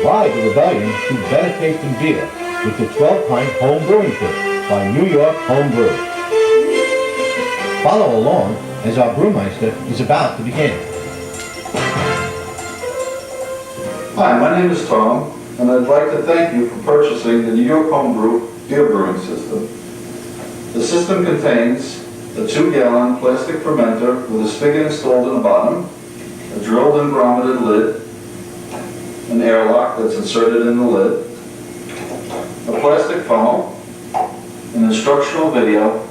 Ride the Rebellion to better tasting beer with the 12-pint home brewing kit by New York Homebrew. Follow along as our brewmeister is about to begin. Hi, my name is Tom, and I'd like to thank you for purchasing the New York Homebrew Beer Brewing System. The system contains a 2-gallon plastic fermenter with a spigot installed in the bottom, a drilled and grommeted lid, an airlock that's inserted in the lid, a plastic funnel, an instructional video,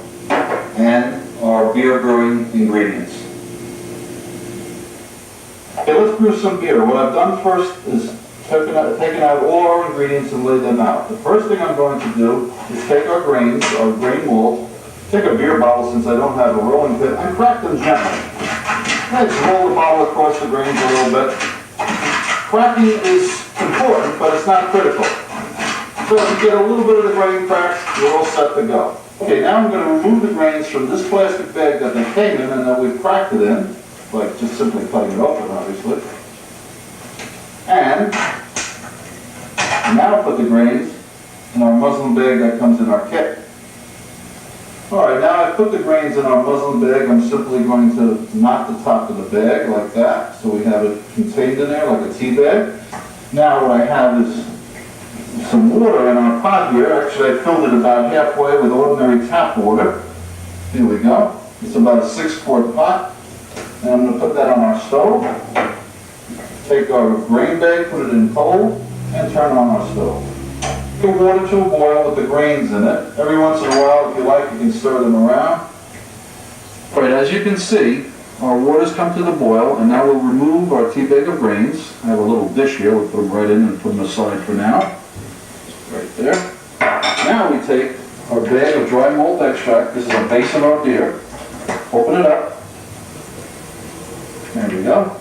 and our beer brewing ingredients. Okay, let's brew some beer. What I've done first is taken out all our ingredients and laid them out. The first thing I'm going to do is take our grains, our grain malt, take a beer bottle since I don't have a rolling pin, and crack them gently. Let's roll the bottle across the grains a little bit. Cracking is important, but it's not critical. So if you get a little bit of the grain cracked, you're all set to go. Okay, now I'm going to remove the grains from this plastic bag that they came in and that we've cracked it in, like just simply cutting it open, obviously. And now put the grains in our muslin bag that comes in our kit. Alright, now I've put the grains in our muslin bag. I'm simply going to knot the top of the bag like that, so we have it contained in there like a tea bag. Now what I have is some water in our pot here. Actually, I filled it about halfway with ordinary tap water. Here we go. It's about a 6-quart pot. And I'm going to put that on our stove. Take our grain bag, put it in cold, and turn on our stove. Put water to a boil with the grains in it. Every once in a while, if you like, you can stir them around. All right, as you can see, our water's come to the boil, and now we'll remove our tea bag of grains. I have a little dish here. We'll put them right in and put them aside for now. Right there. Now we take our bag of dry malt extract. This is a base of our beer. Open it up. There we go.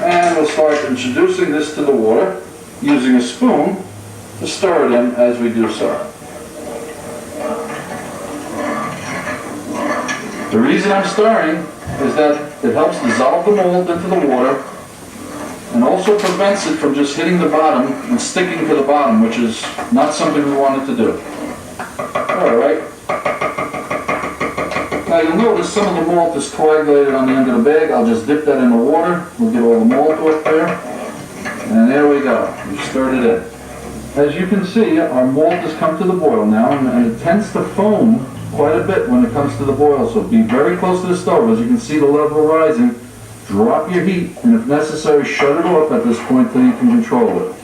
And we'll start introducing this to the water using a spoon to stir it in as we do so. The reason I'm stirring is that it helps dissolve the malt into the water and also prevents it from just hitting the bottom and sticking to the bottom, which is not something we want it to do. Alright. Now you'll notice some of the malt is coagulated on the end of the bag. I'll just dip that in the water. We'll get all the malt off there. And there we go. We stirred it in. As you can see, our malt has come to the boil now, and it tends to foam quite a bit when it comes to the boil. So be very close to the stove. As you can see the level rising. Drop your heat, and if necessary, shut it off at this point till you can control it.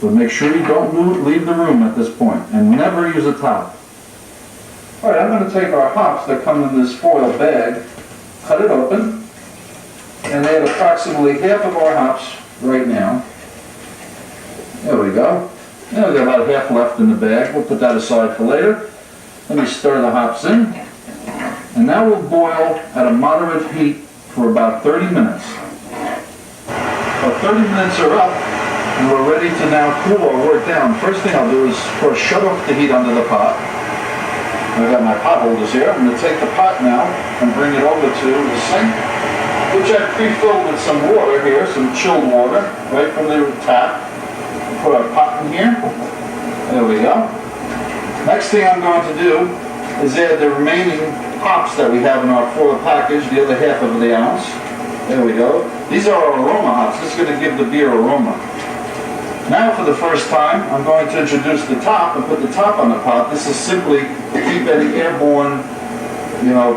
But make sure you don't leave the room at this point, and never use a top. Alright, I'm going to take our hops that come in this foil bag, cut it open, and add approximately half of our hops right now. There we go. Now we've got about half left in the bag. We'll put that aside for later. Let me stir the hops in. And now we'll boil at a moderate heat for about 30 minutes. About 30 minutes are up, and we're ready to now cool our wort down. First thing I'll do is, of course, shut off the heat under the pot. I've got my pot holders here. I'm going to take the pot now and bring it over to the sink, which I've pre-filled with some water here, some chilled water, right from the tap. We'll put our pot in here. There we go. Next thing I'm going to do is add the remaining hops that we have in our foil package, the other half of the ounce. There we go. These are our aroma hops. This is going to give the beer aroma. Now for the first time, I'm going to introduce the top and put the top on the pot. This is simply to keep any airborne,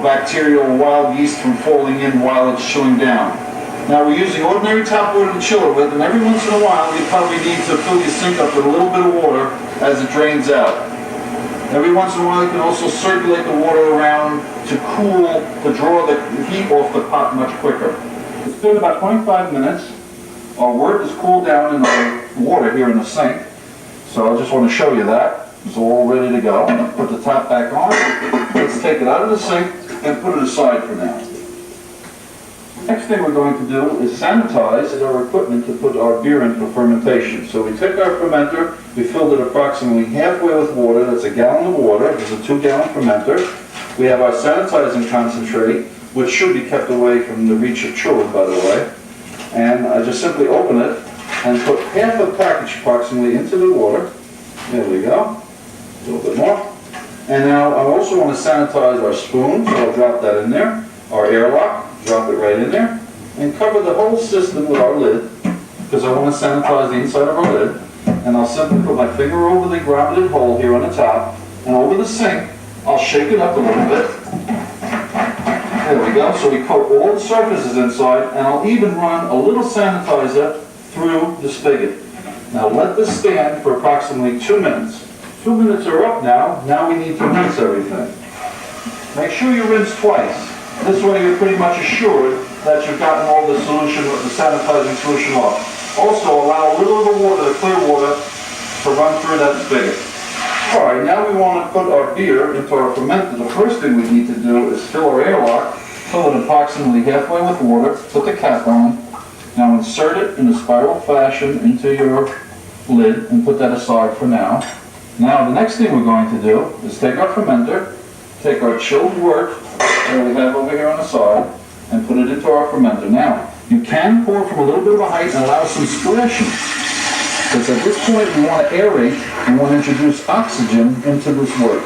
bacterial wild yeast from falling in while it's chilling down. Now we're using ordinary tap water to chill it with, and every once in a while you probably need to fill your sink up with a little bit of water as it drains out. Every once in a while you can also circulate the water around to cool, to draw the heat off the pot much quicker. It's been about 25 minutes. Our wort is cooled down in the water here in the sink. So I just want to show you that. It's all ready to go. Put the top back on. Let's take it out of the sink and put it aside for now. Next thing we're going to do is sanitize our equipment to put our beer in for fermentation. So we took our fermenter, we filled it approximately halfway with water. That's a gallon of water. This is a 2-gallon fermenter. We have our sanitizing concentrate, which should be kept away from the reach of children, by the way. And I just simply open it, and put half a package approximately into the water. There we go. A little bit more. And now I also want to sanitize our spoon, so I'll drop that in there. Our airlock, drop it right in there. And cover the whole system with our lid, because I want to sanitize the inside of our lid. And I'll simply put my finger over the grouted hole here on the top, and over the sink, I'll shake it up a little bit. There we go, so we coat all the surfaces inside, and I'll even run a little sanitizer through the spigot. Now let this stand for approximately 2 minutes. 2 minutes are up now. Now we need to rinse everything. Make sure you rinse twice. This way you're pretty much assured that you've gotten all the solution, the sanitizing solution off. Also allow a little of the water, the clear water, to run through that spigot. Alright, now we want to put our beer into our fermenter. The first thing we need to do is fill our airlock, fill it approximately halfway with water, put the cap on. Now insert it in a spiral fashion into your lid and put that aside for now. Now the next thing we're going to do is take our fermenter, take our chilled wort that we have over here on the side, and put it into our fermenter. Now, you can pour from a little bit of a height and allow some splashing. Because at this point we want to aerate and want to introduce oxygen into this wort.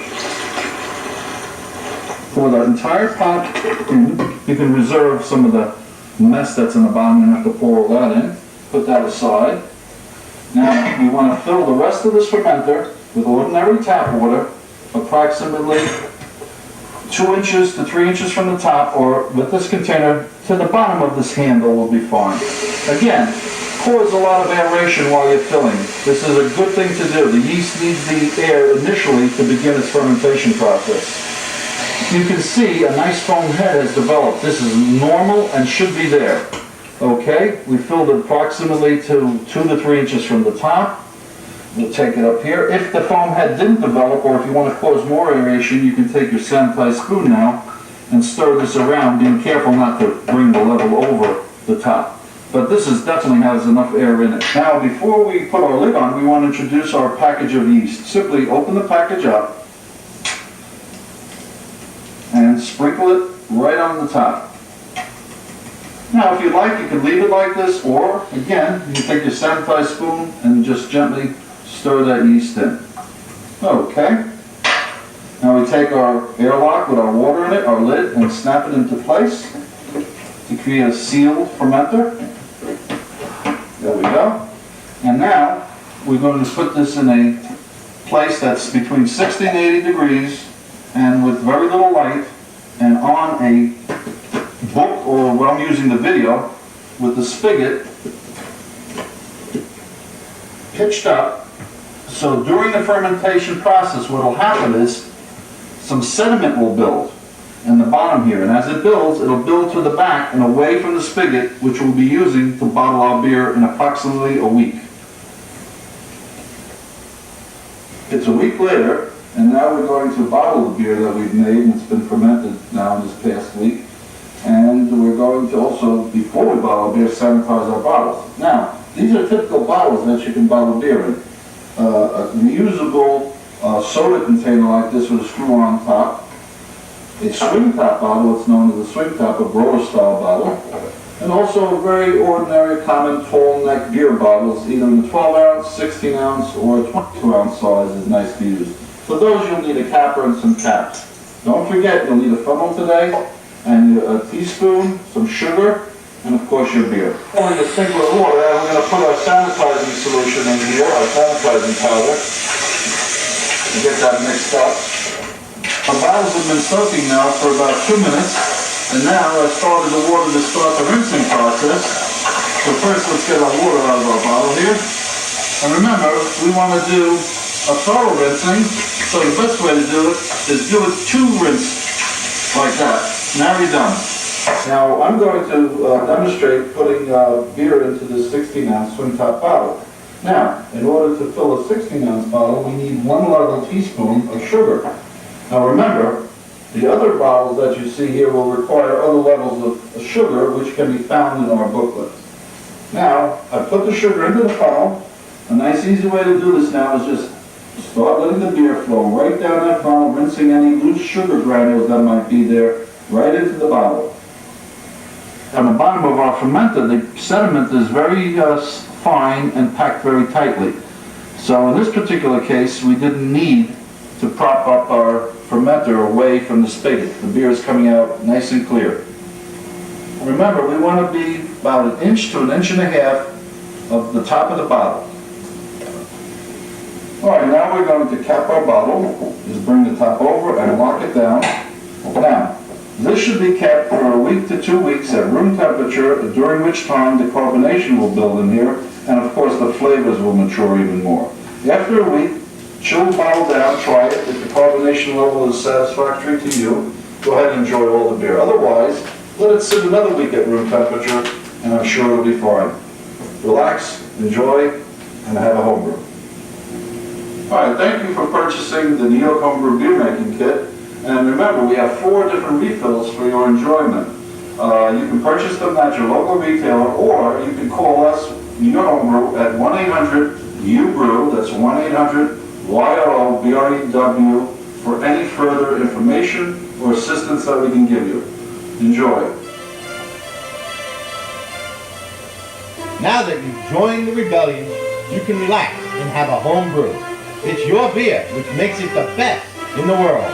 For the entire pot in, you can reserve some of the mess that's in the bottom. You don't have to pour all that in. Put that aside. Now, we want to fill the rest of this fermenter with ordinary tap water, approximately 2 inches to 3 inches from the top, or with this container, to the bottom of this handle will be fine. Again, cause a lot of aeration while you're filling. This is a good thing to do. The yeast needs the air initially to begin its fermentation process. You can see a nice foam head has developed. This is normal and should be there. Okay, we filled it approximately to 2 to 3 inches from the top. We'll take it up here. If the foam head didn't develop, or if you want to cause more aeration, you can take your sanitized spoon now and stir this around, being careful not to bring the level over the top. But this definitely has enough air in it. Now, before we put our lid on, we want to introduce our package of yeast. Simply open the package up and sprinkle it right on the top. Now, if you like, you can leave it like this, or, again, you can take your sanitized spoon and just gently stir that yeast in. Okay. Now we take our airlock with our water in it, our lid, and snap it into place to create a sealed fermenter. There we go. And now we're going to put this in a place that's between 60 and 80 degrees and with very little light, and on a book, or what I'm using the video, with the spigot pitched up. So during the fermentation process, what will happen is some sediment will build in the bottom here, and as it builds, it'll build to the back and away from the spigot, which we'll be using to bottle our beer in approximately a week. It's a week later, and now we're going to bottle the beer that we've made, and it's been fermented now in this past week. And we're going to also, before we bottle beer, sanitize our bottles. Now, these are typical bottles that you can bottle beer in. A reusable soda container like this with a screw on top. A swing top bottle, it's known as a swing top, a broader style bottle. And also a very ordinary, common tall neck beer bottles, either in the 12 ounce, 16 ounce, or 22 ounce size is nice to use. For those, you'll need a capper and some caps. Don't forget, you'll need a funnel today, and a teaspoon, some sugar, and of course your beer. Only a sink with water, and we're going to put our sanitizing solution in here, our sanitizing powder, and get that mixed up. Our bottles have been soaking now for about 2 minutes, and now I've started the water to start the rinsing process. So first let's get our water out of our bottle here. And remember, we want to do a thorough rinsing, so the best way to do it is do it 2 rinses, like that. Now you're done. Now I'm going to demonstrate putting beer into this 16-ounce swing top bottle. Now, in order to fill a 16-ounce bottle, we need 1 level teaspoon of sugar. Now remember, the other bottles that you see here will require other levels of sugar, which can be found in our booklet. Now, I put the sugar into the funnel. A nice easy way to do this now is just start letting the beer flow right down that funnel, rinsing any loose sugar granules that might be there right into the bottle. On the bottom of our fermenter, the sediment is very fine and packed very tightly. So in this particular case, we didn't need to prop up our fermenter away from the spigot. The beer is coming out nice and clear. Remember, we want to be about an inch to an inch and a half of the top of the bottle. All right, now we're going to cap our bottle. Just bring the top over and lock it down. Now, this should be kept for a week to 2 weeks at room temperature, during which time the carbonation will build in here, and of course the flavors will mature even more. After a week, chill the bottle down, try it. If the carbonation level is satisfactory to you, go ahead and enjoy all the beer. Otherwise, let it sit another week at room temperature, and I'm sure it'll be fine. Relax, enjoy, and have a homebrew. All right, thank you for purchasing the New York Homebrew Beer Making Kit. And remember, we have 4 different refills for your enjoyment. You can purchase them at your local retailer, or you can call us, New York Homebrew, at 1-800-U-BREW, that's 1-800-YOBREW, for any further information or assistance that we can give you. Enjoy. Now that you've joined the rebellion, you can relax and have a home brew. It's your beer which makes it the best in the world.